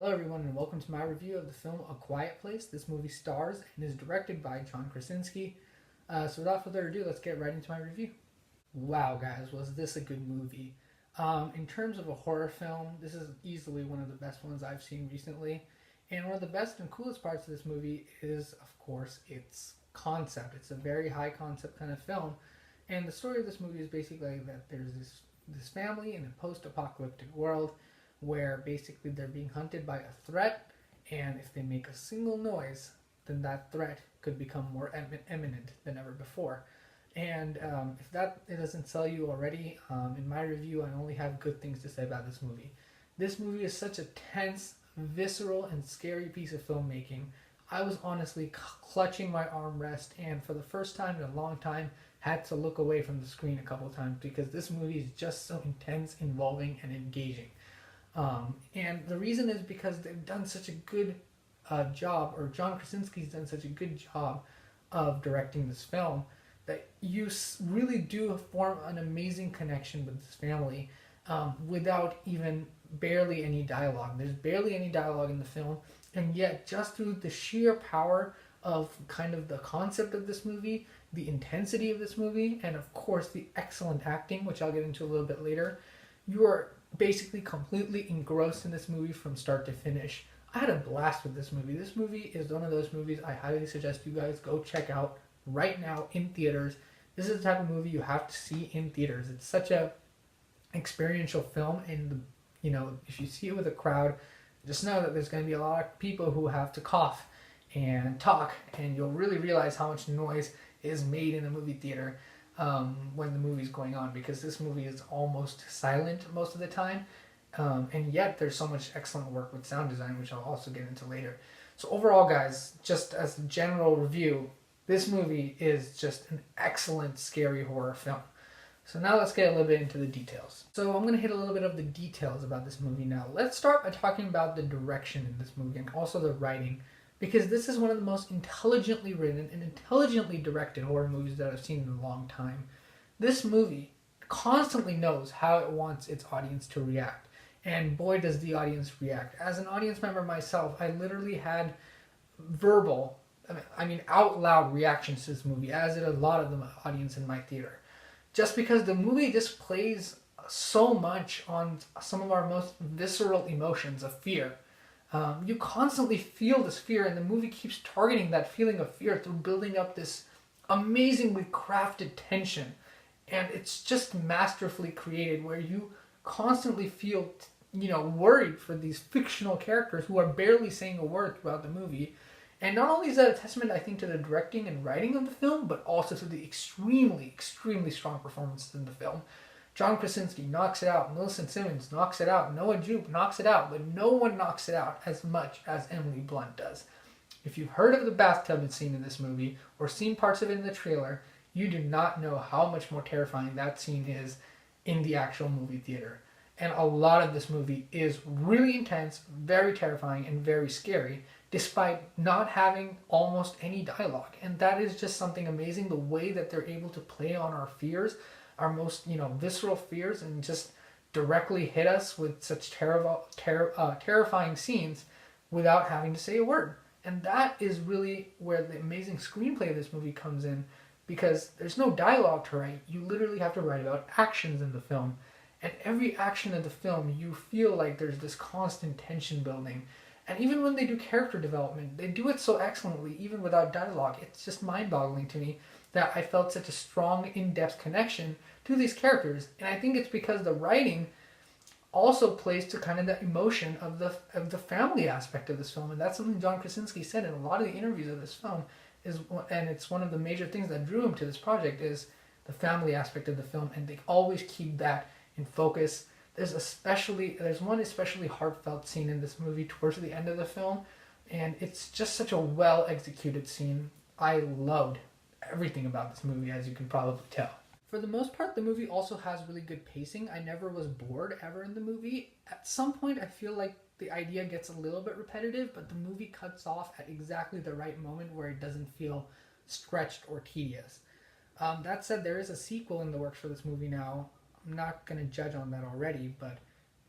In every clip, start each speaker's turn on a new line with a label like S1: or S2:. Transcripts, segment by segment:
S1: Hello everyone and welcome to my review of the film A Quiet Place. This movie stars and is directed by Krasinski. So without further ado, let's get right into my review. Wow guys, was this a good movie? In terms of a horror film, this is easily one of the best ones I've seen recently. And one of the best and coolest parts of this movie is, of course, its concept. It's a very high concept kind of film. And the story of this movie is basically that there's this family in a post-apocalyptic world where basically they're being hunted by a threat, and if they make a single noise, then that threat could become more imminent than ever before. And if that it doesn't sell you already, in my review, I only have good things to say about this movie. This movie is such a tense, visceral, and scary piece of filmmaking. I was honestly clutching my armrest, and for the first time in a long time, had to look away from the screen a couple of times because this movie is just so intense, involving, and engaging. And the reason is because they've done such a good job, or John Krasinski's done such a good job of directing this film, that you really do form an amazing connection with this family without even barely any dialogue. There's barely any dialogue in the film, and yet just through the sheer power of kind of the concept of this movie, the intensity of this movie, and of course the excellent acting, which I'll get into a little bit later, you are basically completely engrossed in this movie from start to finish. I had a blast with this movie. This movie is one of those movies I highly suggest you guys go check out right now in theaters. This is the type of movie you have to see in theaters. It's such a experiential film, and if you see it with a crowd, just know that there's going to be a lot of people who have to cough and talk, and you'll really realize how much noise is made in a movie theater when the movie's going on, because this movie is almost silent most of the time, and yet there's so much excellent work with sound design, which I'll also get into later. So overall, guys, just as a general review, this movie is just an excellent scary horror film. So now let's get a little bit into the details. So I'm going to hit a little bit of the details about this movie now. Let's start by talking about the direction in this movie and also the writing, because this is one of the most intelligently written and intelligently directed horror movies that I've seen in a long time. This movie constantly knows how it wants its audience to react, and boy does the audience react. As an audience member myself, I literally had verbal, out loud reactions to this movie, as did a lot of the audience in my theater. Just because the movie displays so much on some of our most visceral emotions of fear. You constantly feel this fear, and the movie keeps targeting that feeling of fear through building up this amazingly crafted tension. And it's just masterfully created, where you constantly feel, worried for these fictional characters who are barely saying a word throughout the movie. And not only is that a testament, I think, to the directing and writing of the film, but also to the extremely, extremely strong performances in the film. John Krasinski knocks it out, Millicent Simmonds knocks it out, Jupe knocks it out, but no one knocks it out as much as Emily Blunt does. If you've heard of the bathtub scene in this movie, or seen parts of it in the trailer, you do not know how much more terrifying that scene is in the actual movie theater. And a lot of this movie is really intense, very terrifying, and very scary, despite not having almost any dialogue. And that is just something amazing, the way that they're able to play on our fears, our most visceral fears, and just directly hit us with such terrifying scenes without having to say a word. And that is really where the amazing screenplay of this movie comes in, because there's no dialogue to write. You literally have to write about actions in the film, and every action of the film, you feel like there's this constant tension building. And even when they do character development, they do it so excellently, even without dialogue. It's just mind-boggling to me that I felt such a strong, in-depth connection to these characters. And I think it's because the writing also plays to kind of the emotion of the family aspect of this film. And that's something John Krasinski said in a lot of the interviews of this film, and it's one of the major things that drew him to this project, is the family aspect of the film, and they always keep that in focus. There's one especially heartfelt scene in this movie towards the end of the film, and it's just such a well executed scene. I loved everything about this movie, as you can probably tell. For the most part, the movie also has really good pacing. I never was bored ever in the movie. At some point, I feel like the idea gets a little bit repetitive, but the movie cuts off at exactly the right moment where it doesn't feel stretched or tedious. That said, there is a sequel in the works for this movie now. I'm not going to judge on that already, but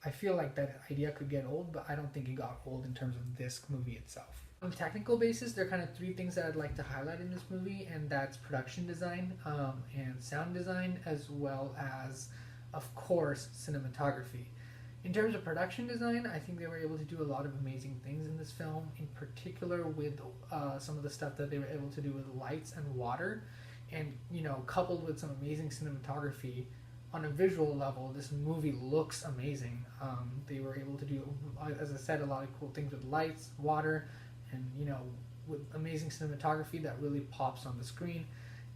S1: I feel like that idea could get old, but I don't think it got old in terms of this movie itself. On a technical basis, there are kind of three things that I'd like to highlight in this movie, and that's production design and sound design, as well as, of course, cinematography. In terms of production design, I think they were able to do a lot of amazing things in this film, in particular with some of the stuff that they were able to do with lights and water, and coupled with some amazing cinematography. On a visual level, this movie looks amazing. They were able to do, as I said, a lot of cool things with lights, water, and with amazing cinematography that really pops on the screen.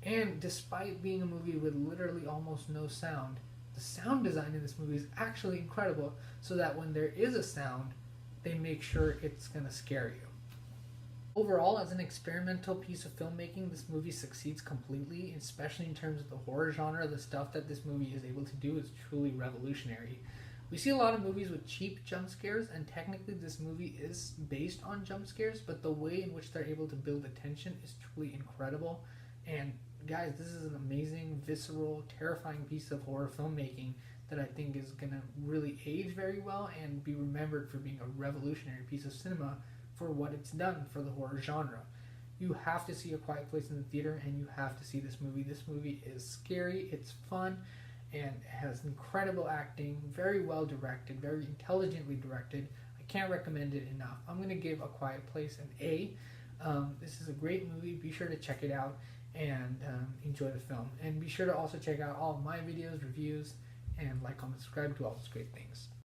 S1: And despite being a movie with literally almost no sound, the sound design in this movie is actually incredible, so that when there is a sound, they make sure it's gonna scare you. Overall, as an experimental piece of filmmaking, this movie succeeds completely, especially in terms of the horror genre. The stuff that this movie is able to do is truly revolutionary. We see a lot of movies with cheap jump scares, and technically this movie is based on jump scares, but the way in which they're able to build the tension is truly incredible. And guys, this is an amazing, visceral, terrifying piece of horror filmmaking that I think is going to really age very well and be remembered for being a revolutionary piece of cinema for what it's done for the horror genre. You have to see A Quiet Place in the theater, and you have to see this movie. This movie is scary, it's fun, and it has incredible acting, very well directed, very intelligently directed. I can't recommend it enough. I'm going to give A Quiet Place an A. This is a great movie. Be sure to check it out and enjoy the film. And be sure to also check out all of my videos, reviews, and like, comment, subscribe to all those great things.